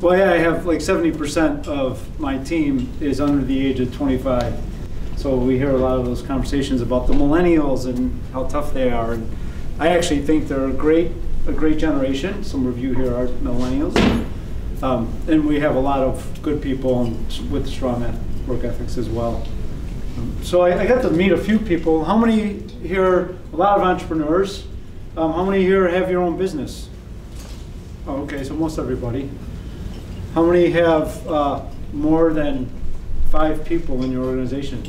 Well, yeah, I have like 70% of my team is under the age of 25. So we hear a lot of those conversations about the millennials and how tough they are. And I actually think they're a great generation. Some of you here are millennials. And we have a lot of good people with strong work ethics as well. So I got to meet a few people. How many here, a lot of entrepreneurs, how many here have your own business? Oh, okay, so most everybody. How many have more than 5 people in your organization?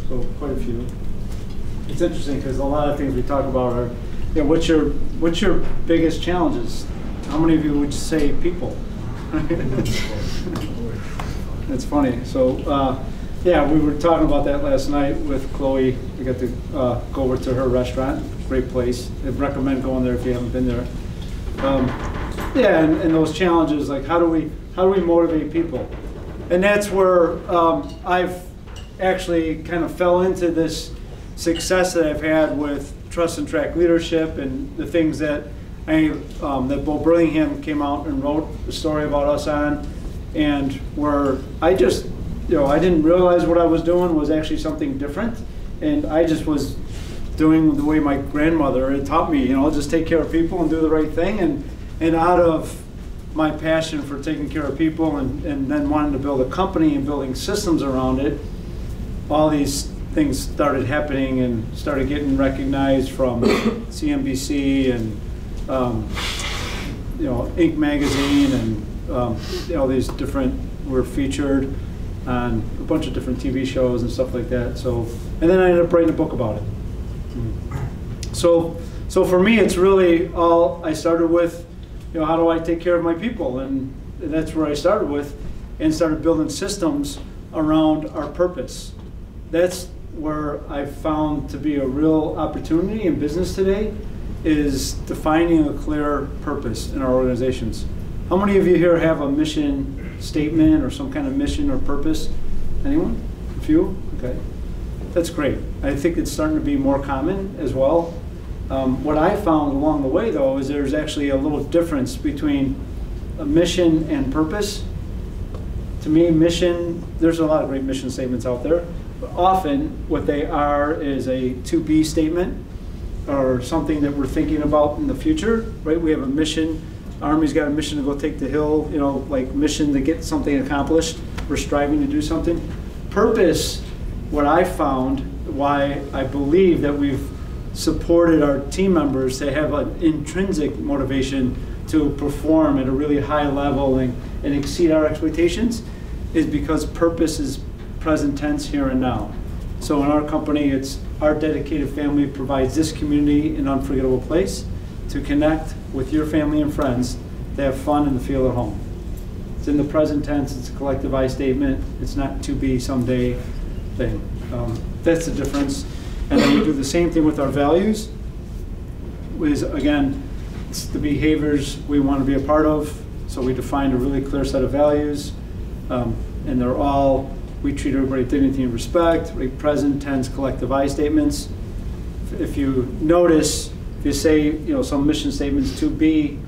So quite a few. It's interesting because a lot of things we talk about are, you know, what's your biggest challenges? How many of you would say people? That's funny. So yeah, we were talking about that last night with Chloe. We got to go over to her restaurant. Great place. I'd recommend going there if you haven't been there. Yeah, and those challenges, like how do we motivate people? And that's where I've actually kind of fell into this success that I've had with Trust and Track Leadership and the things that that Bo Burlingham came out and wrote a story about us on, and where I just, you know, I didn't realize what I was doing was actually something different, and I just was doing the way my grandmother had taught me, you know, just take care of people and do the right thing, and out of my passion for taking care of people and then wanting to build a company and building systems around it, all these things started happening and started getting recognized from CNBC and you know, Inc. magazine, and you know, these different, we're featured on a bunch of different TV shows and stuff like that. So, and then I ended up writing a book about it. So for me, it's really all, I started with, you know, how do I take care of my people? And that's where I started with, and started building systems around our purpose. That's where I found to be a real opportunity in business today, is defining a clear purpose in our organizations. How many of you here have a mission statement or some kind of mission or purpose? Anyone? A few? Okay. That's great. I think it's starting to be more common as well. What I found along the way, though, is there's actually a little difference between a mission and purpose. To me, mission, there's a lot of great mission statements out there, but often what they are is a to-be statement or something that we're thinking about in the future, right? We have a mission. Army's got a mission to go take the hill, you know, like mission to get something accomplished. We're striving to do something. Purpose, what I found, why I believe that we've supported our team members to have an intrinsic motivation to perform at a really high level and exceed our expectations, is because purpose is present tense here and now. So in our company, it's our dedicated family provides this community an unforgettable place to connect with your family and friends, to have fun and to feel at home. It's in the present tense, it's a collective I statement, it's not to be someday thing. That's the difference. And then we do the same thing with our values, is again, it's the behaviors we want to be a part of. So we defined a really clear set of values, and they're all, we treat everybody with dignity and respect, right? Present tense collective I statements. If you notice, if you say, you know, some mission statements to be,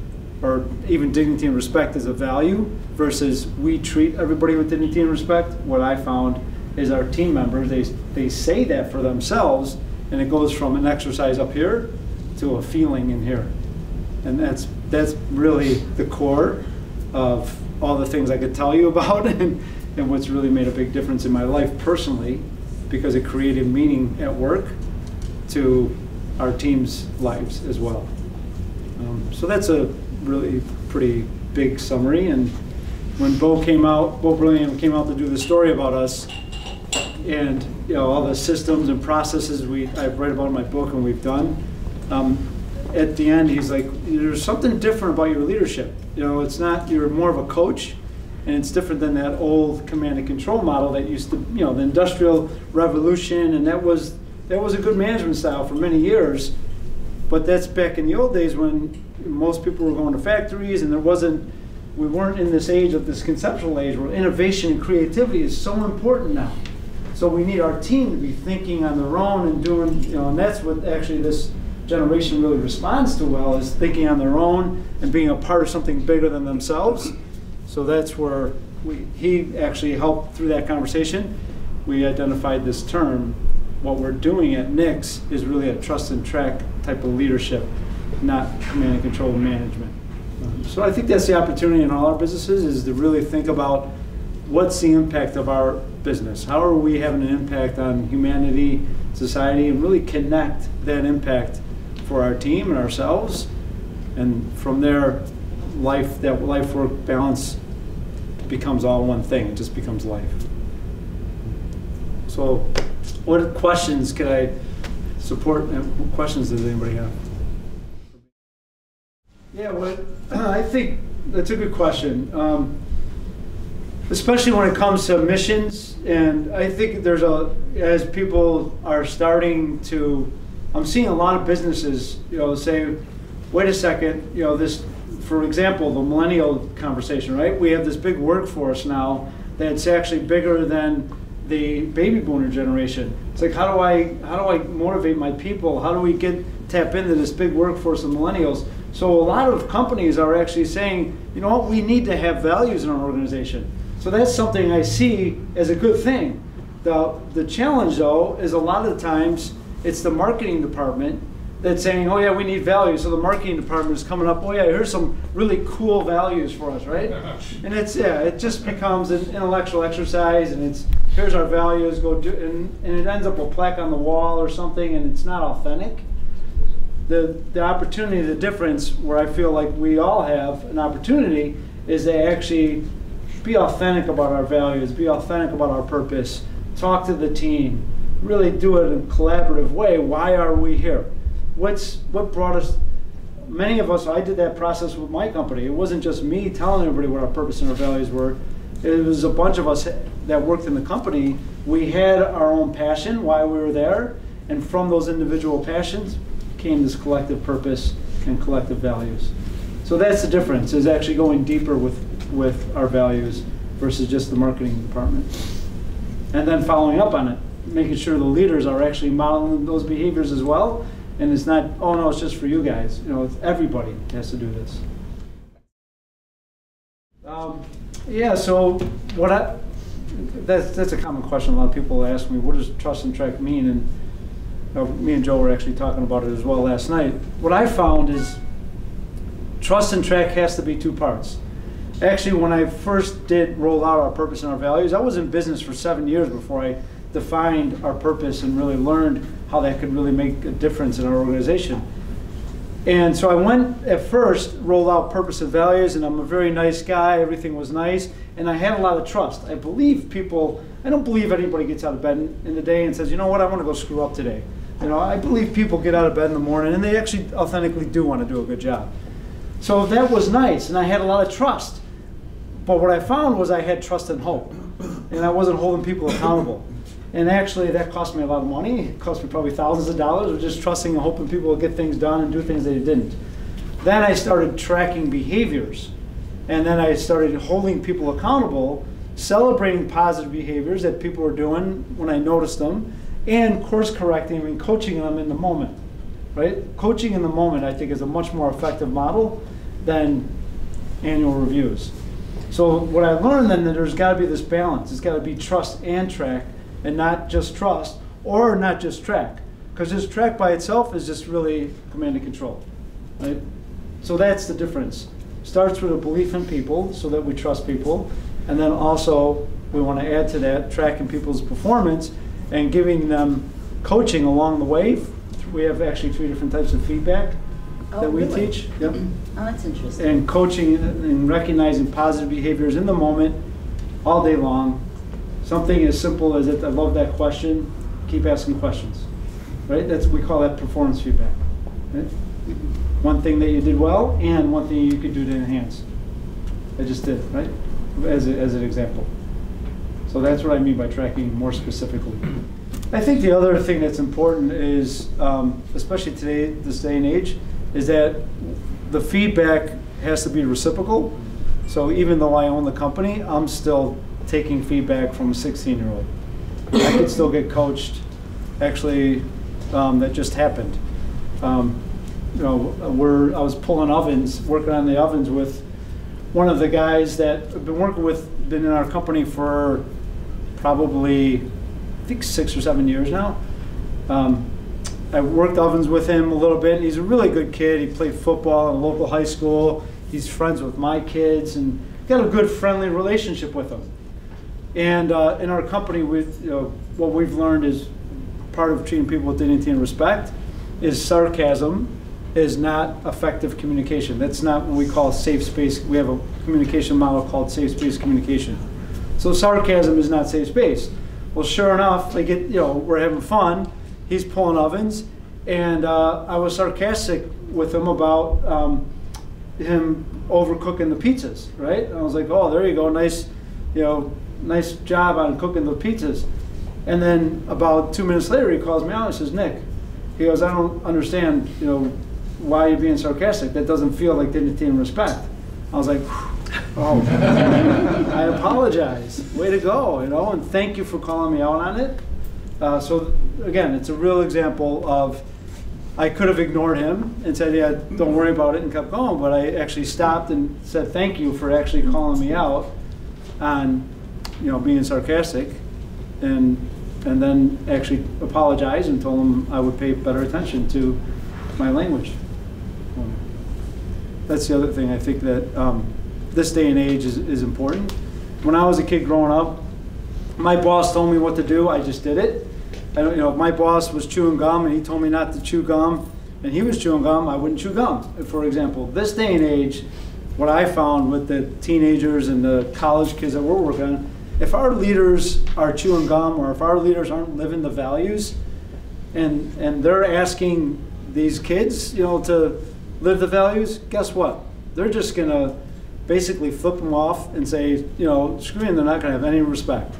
or even dignity and respect as a value versus we treat everybody with dignity and respect, what I found is our team members, they say that for themselves, and it goes from an exercise up here to a feeling in here. And that's really the core of all the things I could tell you about and what's really made a big difference in my life personally, because it created meaning at work to our team's lives as well. So that's a really pretty big summary. And when Bo Burlingham came out to do the story about us, and you know, all the systems and processes I've read about in my book and we've done, at the end he's like, there's something different about your leadership. You know, it's not, you're more of a coach, and it's different than that old command and control model that used to, you know, the Industrial Revolution, and that was a good management style for many years. But that's back in the old days when most people were going to factories, and we weren't in this age of this conceptual age where innovation and creativity is so important now. So we need our team to be thinking on their own and doing, you know, and that's what actually this generation really responds to well, is thinking on their own and being a part of something bigger than themselves. So that's where he actually helped through that conversation. We identified this term. What we're doing at NYC is really a trust and track type of leadership, not command and control management. So I think that's the opportunity in all our businesses, is to really think about what's the impact of our business? How are we having an impact on humanity, society, and really connect that impact for our team and ourselves. And from there, that life-work balance becomes all one thing. It just becomes life. So what questions could I support, and what questions does anybody have? Yeah, I think that's a good question. Especially when it comes to missions, and I think as people are starting to, I'm seeing a lot of businesses, say, wait a second, this, for example, the millennial conversation, right? We have this big workforce now that's actually bigger than the baby boomer generation. It's like, how do I motivate my people? How do we tap into this big workforce of millennials? So a lot of companies are actually saying, you know what, we need to have values in our organization. So that's something I see as a good thing. The challenge, though, is a lot of the times it's the marketing department that's saying, oh yeah, we need values. So the marketing department is coming up, oh yeah, here's some really cool values for us, right? And it just becomes an intellectual exercise, and here's our values, go do, and it ends up a plaque on the wall or something, and it's not authentic. The opportunity, the difference where I feel like we all have an opportunity is to actually be authentic about our values, be authentic about our purpose, talk to the team, really do it in a collaborative way. Why are we here? What brought us? Many of us, I did that process with my company. It wasn't just me telling everybody what our purpose and our values were. It was a bunch of us that worked in the company. We had our own passion, why we were there, and from those individual passions came this collective purpose and collective values. So that's the difference, is actually going deeper with our values versus just the marketing department. And then following up on it, making sure the leaders are actually modeling those behaviors as well. And it's not, oh no, it's just for you guys. It's everybody has to do this. Yeah, so that's a common question. A lot of people ask me, what does trust and track mean? And me and Joe were actually talking about it as well last night. What I found is trust and track has to be two parts. Actually, when I first did roll out our purpose and our values, I was in business for 7 years before I defined our purpose and really learned how that could really make a difference in our organization. And so I went at first, rolled out purpose and values, and I'm a very nice guy, everything was nice, and I had a lot of trust. I believe people, I don't believe anybody gets out of bed in the day and says, you know what, I want to go screw up today. I believe people get out of bed in the morning and they actually authentically do want to do a good job. So that was nice, and I had a lot of trust. But what I found was I had trust and hope, and I wasn't holding people accountable. And actually, that cost me a lot of money. It cost me probably thousands of dollars of just trusting and hoping people would get things done and do things they didn't. Then I started tracking behaviors. And then I started holding people accountable, celebrating positive behaviors that people were doing when I noticed them, and course correcting and coaching them in the moment. Right? Coaching in the moment, I think, is a much more effective model than annual reviews. So what I learned then, that there's got to be this balance. It's got to be trust and track, and not just trust, or not just track. Because just track by itself is just really command and control, right? So that's the difference. Starts with a belief in people, so that we trust people, and then also we want to add to that tracking people's performance and giving them coaching along the way. We have actually 3 different types of feedback that we teach. Yep. Oh, that's interesting. And coaching and recognizing positive behaviors in the moment, all day long. Something as simple as that. I love that question. Keep asking questions, right? We call that performance feedback. Right? One thing that you did well, and one thing you could do to enhance. I just did, right? As an example. So that's what I mean by tracking more specifically. I think the other thing that's important is, especially today, this day and age, is that the feedback has to be reciprocal. So even though I own the company, I'm still taking feedback from a 16-year-old. I could still get coached. Actually, that just happened. I was pulling ovens, working on the ovens with one of the guys that I've been working with, been in our company for probably, I think 6 or 7 years now. I worked ovens with him a little bit. He's a really good kid. He played football in a local high school. He's friends with my kids and got a good friendly relationship with them. And in our company, what we've learned is part of treating people with dignity and respect is sarcasm is not effective communication. That's not what we call safe space. We have a communication model called safe space communication. So sarcasm is not safe space. Well, sure enough, we're having fun. He's pulling ovens, and I was sarcastic with him about him overcooking the pizzas, right? And I was like, oh, there you go, nice, nice job on cooking the pizzas. And then about 2 minutes later, he calls me out and says, Nick, he goes, I don't understand, why you're being sarcastic. That doesn't feel like dignity and respect. I was like, oh, I apologize. Way to go, and thank you for calling me out on it. So again, it's a real example of I could have ignored him and said, yeah, don't worry about it, and kept going, but I actually stopped and said thank you for actually calling me out on being sarcastic, and then actually apologized and told him I would pay better attention to my language. That's the other thing I think that this day and age is important. When I was a kid growing up, my boss told me what to do, I just did it. If my boss was chewing gum and he told me not to chew gum, and he was chewing gum, I wouldn't chew gum, for example. This day and age, what I found with the teenagers and the college kids that we're working on, if our leaders are chewing gum or if our leaders aren't living the values, and they're asking these kids, to live the values, guess what? They're just gonna basically flip them off and say, screw them, they're not gonna have any respect.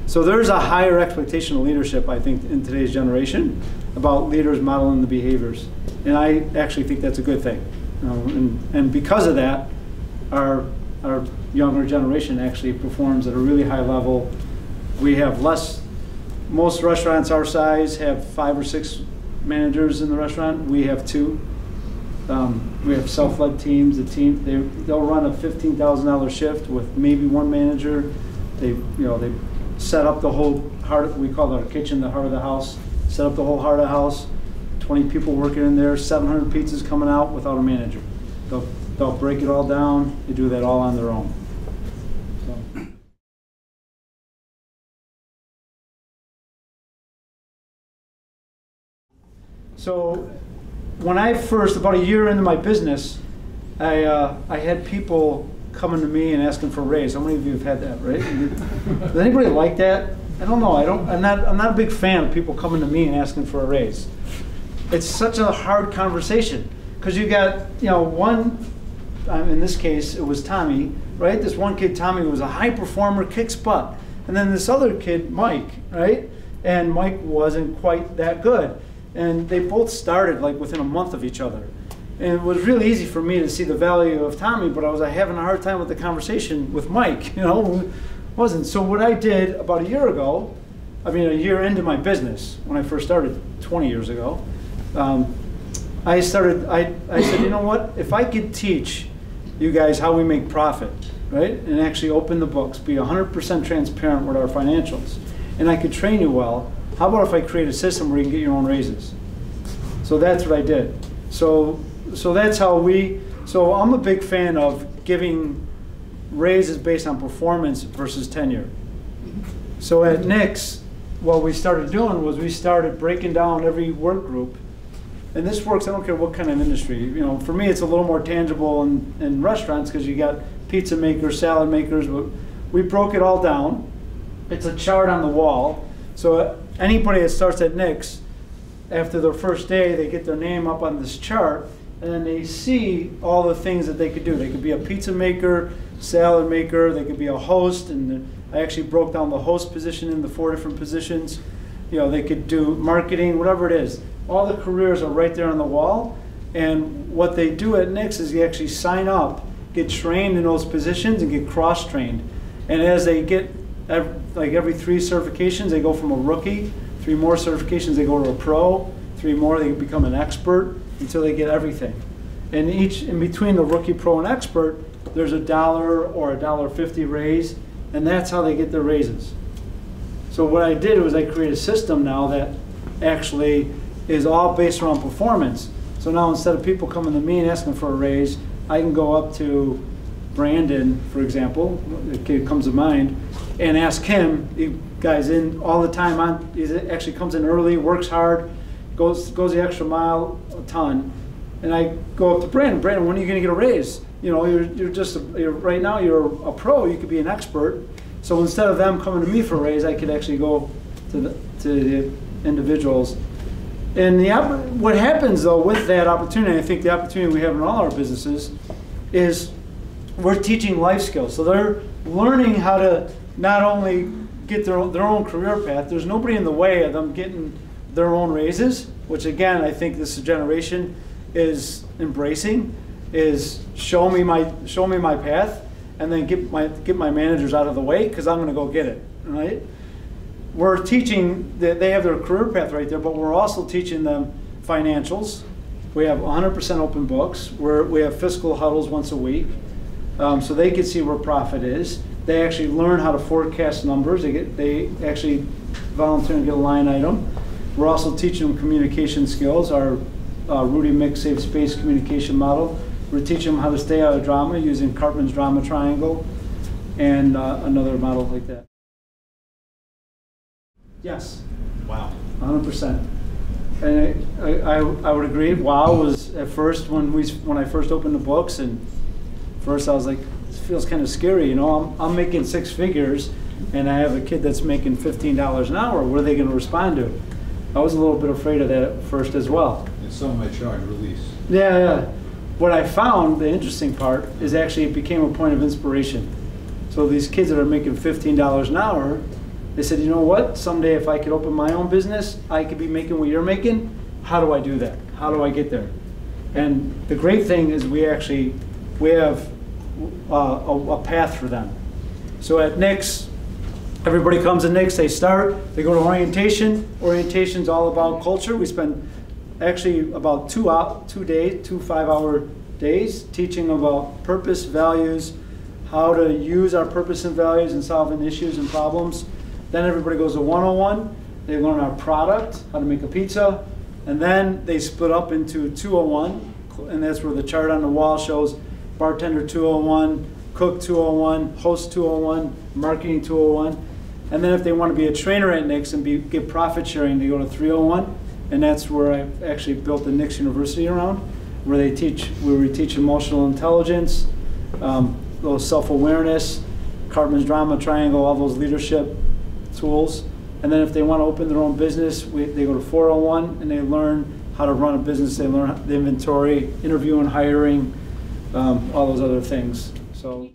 So there's a higher expectation of leadership, I think, in today's generation about leaders modeling the behaviors. And I actually think that's a good thing. And because of that, our younger generation actually performs at a really high level. We have most restaurants our size have 5 or 6 managers in the restaurant. We have 2. We have self-led teams. They'll run a $15,000 shift with maybe 1 manager. They set up the whole we call our kitchen the heart of the house. Set up the whole heart of the house. 20 people working in there. 700 pizzas coming out without a manager. They'll break it all down. They do that all on their own. So when I first, about a year into my business, I had people coming to me and asking for a raise. How many of you have had that, right? Does anybody like that? I don't know. I'm not a big fan of people coming to me and asking for a raise. It's such a hard conversation because you got one. In this case, it was Tommy, right? This one kid, Tommy, was a high performer, kicks butt, and then this other kid, Mike, right? And Mike wasn't quite that good. And they both started like within a month of each other. And it was really easy for me to see the value of Tommy, but I was having a hard time with the conversation with Mike, wasn't. So what I did about a year ago, a year into my business, when I first started 20 years ago, I said, you know what, if I could teach you guys how we make profit, right? And actually open the books, be 100% transparent with our financials, and I could train you well, how about if I create a system where you can get your own raises? So that's what I did. So that's how so I'm a big fan of giving raises based on performance versus tenure. So at Nick's, what we started doing was we started breaking down every work group. And this works, I don't care what kind of industry. For me, it's a little more tangible in restaurants because you got pizza makers, salad makers, but we broke it all down. It's a chart on the wall. So anybody that starts at Nick's, after their first day, they get their name up on this chart, and then they see all the things that they could do. They could be a pizza maker, salad maker, they could be a host, and I actually broke down the host position into 4 different positions. They could do marketing, whatever it is. All the careers are right there on the wall, and what they do at Nick's is you actually sign up, get trained in those positions, and get cross-trained. And as they get, every 3 certifications, they go from a rookie, 3 more certifications, they go to a pro, 3 more, they become an expert, until they get everything. And in between the rookie, pro, and expert, there's $1 or $1.50 raise, and that's how they get their raises. So what I did was I created a system now that actually is all based around performance. So now instead of people coming to me and asking for a raise, I can go up to Brandon, for example, the kid comes to mind, and ask him. He guy's in all the time. He actually comes in early, works hard, goes the extra mile, a ton. And I go up to Brandon. Brandon, when are you going to get a raise? You know, right now you're a pro. You could be an expert. So instead of them coming to me for a raise, I could actually go to the individuals. And what happens though with that opportunity, I think the opportunity we have in all our businesses is we're teaching life skills. So they're learning how to not only get their own career path, there's nobody in the way of them getting their own raises, which again, I think this generation is embracing, is show me my path, and then get my managers out of the way because I'm going to go get it, right? We're teaching that they have their career path right there, but we're also teaching them financials. We have 100% open books. We have fiscal huddles once a week, so they can see where profit is. They actually learn how to forecast numbers. They actually volunteer and get a line item. We're also teaching them communication skills, our Rudy Mix Safe Space communication model. We're teaching them how to stay out of drama using Cartman's drama triangle and another model like that. Yes. Wow. 100%. And I would agree. Wow was at first when I first opened the books, and first I was like, this feels kind of scary. You know, I'm making 6 figures, and I have a kid that's making $15 an hour. What are they going to respond to? I was a little bit afraid of that at first as well. And some might charge release. Yeah. What I found, the interesting part, is actually it became a point of inspiration. So these kids that are making $15 an hour, they said, you know what, someday if I could open my own business, I could be making what you're making. How do I do that? How do I get there? And the great thing is we have a path for them. So at NYC, everybody comes to NYC, they go to orientation. Orientation's all about culture. We spend actually about 2 5-hour days teaching about purpose, values, how to use our purpose and values in solving issues and problems. Then everybody goes to 101. They learn our product, how to make a pizza, and then they split up into 201, and that's where the chart on the wall shows bartender 201, cook 201, host 201, marketing 201. And then if they want to be a trainer at NYC and get profit sharing, they go to 301. And that's where I actually built the NYC University around, where we teach emotional intelligence, those self-awareness, Cartman's drama triangle, all those leadership tools. And then if they want to open their own business, they go to 401 and they learn how to run a business. They learn the inventory, interviewing, hiring, all those other things. So.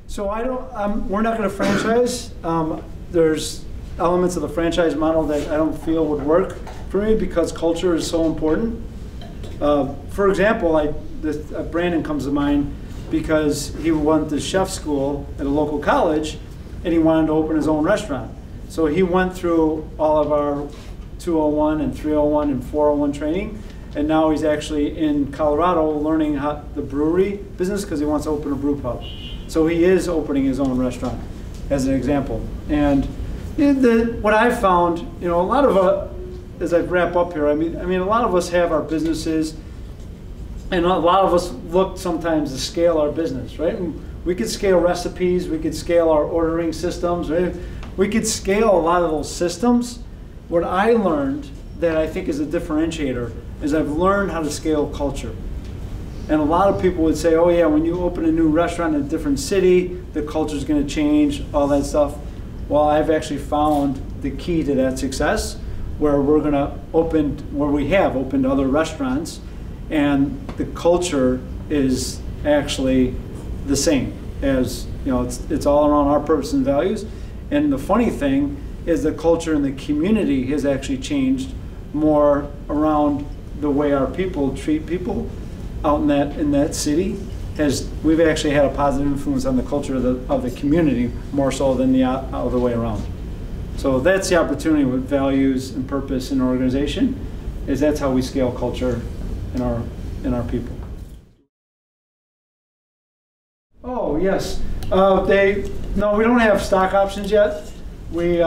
So we're not going to franchise. There's elements of the franchise model that I don't feel would work for me because culture is so important. For example, Brandon comes to mind because he went to chef school at a local college and he wanted to open his own restaurant. So he went through all of our 201 and 301 and 401 training, and now he's actually in Colorado learning the brewery business because he wants to open a brew pub. So he is opening his own restaurant, as an example. And what I found, a lot of as I wrap up here, I mean, a lot of us have our businesses, and a lot of us look sometimes to scale our business, right? And we could scale recipes, we could scale our ordering systems, right? We could scale a lot of those systems. What I learned that I think is a differentiator is I've learned how to scale culture. And a lot of people would say, oh yeah, when you open a new restaurant in a different city, the culture's going to change, all that stuff. Well, I've actually found the key to that success, where we have opened other restaurants, and the culture is actually the same as, it's all around our purpose and values. And the funny thing is the culture in the community has actually changed more around the way our people treat people out in that city. We've actually had a positive influence on the culture of the community more so than the other way around. So that's the opportunity with values and purpose in an organization. is that's how we scale culture in our people. Oh yes, no, we don't have stock options yet. We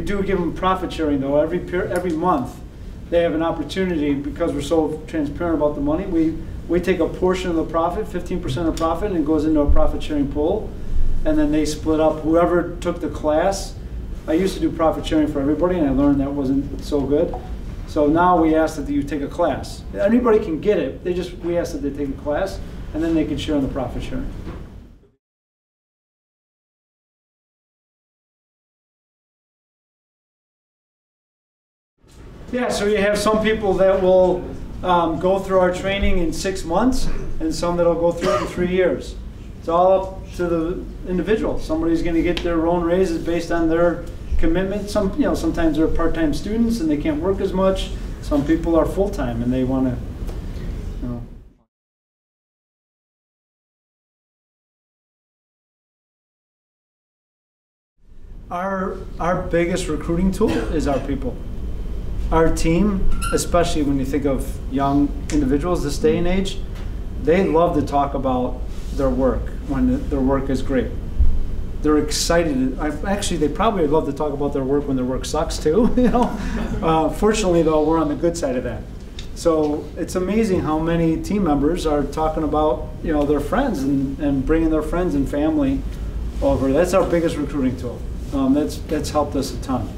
do give them profit sharing though. Every month they have an opportunity, because we're so transparent about the money. We take a portion of the profit, 15% of profit, and it goes into a profit sharing pool, and then they split up. Whoever took the class, I used to do profit sharing for everybody, and I learned that wasn't so good. So now we ask that you take a class. Anybody can get it. We ask that they take a class, and then they can share in the profit sharing. Yeah, so you have some people that will go through our training in 6 months, and some that'll go through it in 3 years. It's all up to the individual. Somebody's going to get their own raises based on their commitment. Sometimes they're part-time students and they can't work as much. Some people are full-time and they want to, Our biggest recruiting tool is our people. Our team, especially when you think of young individuals this day and age, they love to talk about their work when their work is great. They're excited. Actually, they probably love to talk about their work when their work sucks too. Fortunately, though, we're on the good side of that. So it's amazing how many team members are talking about their friends and bringing their friends and family over. That's our biggest recruiting tool. That's helped us a ton.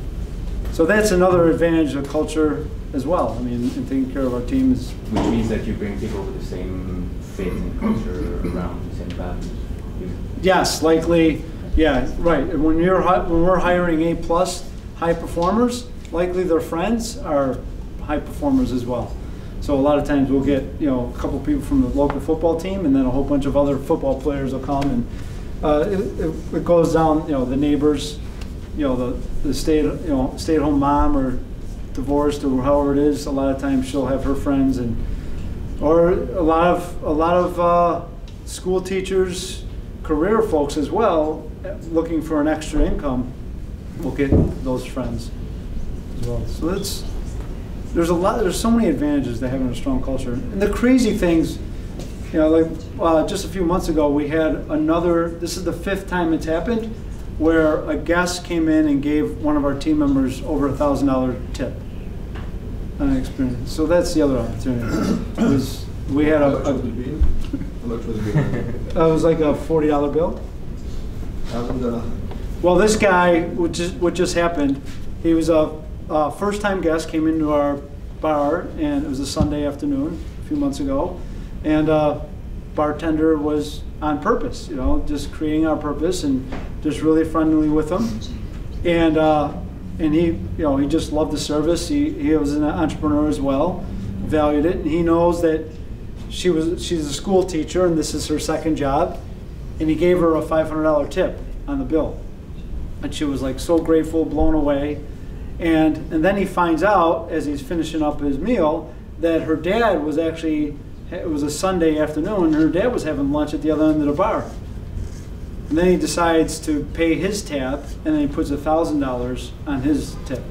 So that's another advantage of culture as well. I mean, in taking care of our team is. Which means that you bring people with the same faith and culture around the same values. Yes, likely. Yeah, right. When we're hiring A+ high performers, likely their friends are high performers as well. So a lot of times we'll get a couple people from the local football team, and then a whole bunch of other football players will come, and it goes down. The neighbors. The stay-at-home mom or divorced or however it is. A lot of times she'll have her friends, or a lot of school teachers, career folks as well, looking for an extra income, will get those friends as well. So there's so many advantages to having a strong culture. And the crazy things, just a few months ago we had another. This is the 5th time it's happened, where a guest came in and gave one of our team members over $1,000 tip on an experience. So that's the other opportunity. We had How much was it being? How much was it being? It was like a $40 bill. Well, this guy, what just happened, he was a first-time guest, came into our bar, and it was a Sunday afternoon a few months ago, and bartender was on purpose, just creating our purpose and just really friendly with them, and he, he just loved the service. He was an entrepreneur as well, valued it, and he knows that she's a school teacher and this is her second job, and he gave her a $500 tip on the bill, and she was like so grateful, blown away, and then he finds out as he's finishing up his meal that her dad was actually. It was a Sunday afternoon, and her dad was having lunch at the other end of the bar. And then he decides to pay his tab, and then he puts $1,000 on his tip.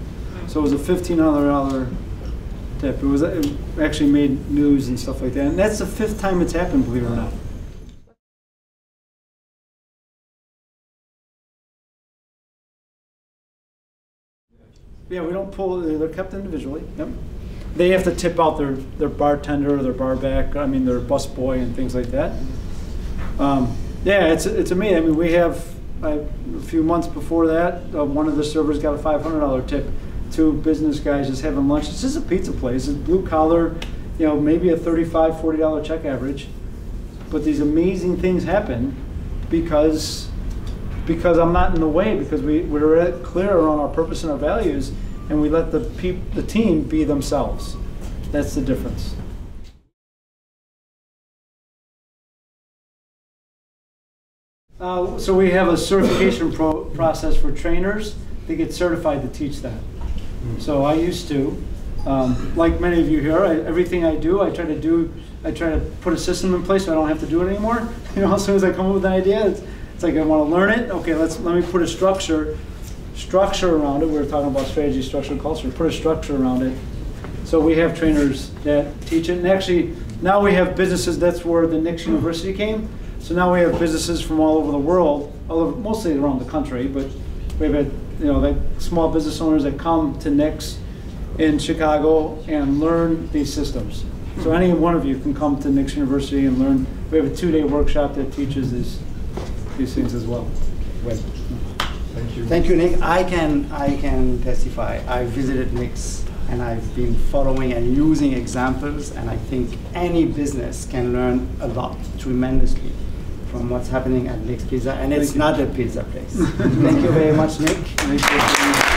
So it was a $1,500 tip. It actually made news and stuff like that. And that's the 5th time it's happened, believe it or not. Yeah, we don't pull. They're kept individually. Yep. They have to tip out their bartender or their barback, their bus boy and things like that. Yeah, it's amazing. I mean, we have, a few months before that, one of the servers got a $500 tip. 2 business guys just having lunch. It's just a pizza place. It's blue collar, maybe a $35, $40 check average. But these amazing things happen because I'm not in the way, because we're clear around our purpose and our values, and we let the team be themselves. That's the difference. So we have a certification process for trainers to get certified to teach that. So I used to, like many of you here, everything I do, I try to put a system in place so I don't have to do it anymore. As soon as I come up with an idea, it's like I want to learn it. Okay, let me put a structure around it. We were talking about strategy, structure, culture. Put a structure around it, So we have trainers that teach it. And actually, now we have businesses, that's where the NYC University came. So now we have businesses from all over the world, mostly around the country, but we've had, like small business owners that come to NYC in Chicago and learn these systems. So any one of you can come to NYC University and learn. We have a 2-day workshop that teaches these things as well. Thank you. Thank you, Nick. I can testify. I visited NYC and I've been following and using examples, and I think any business can learn a lot, tremendously, from what's happening at NYC Pizza, and it's not a pizza place. Thank you very much, Nick.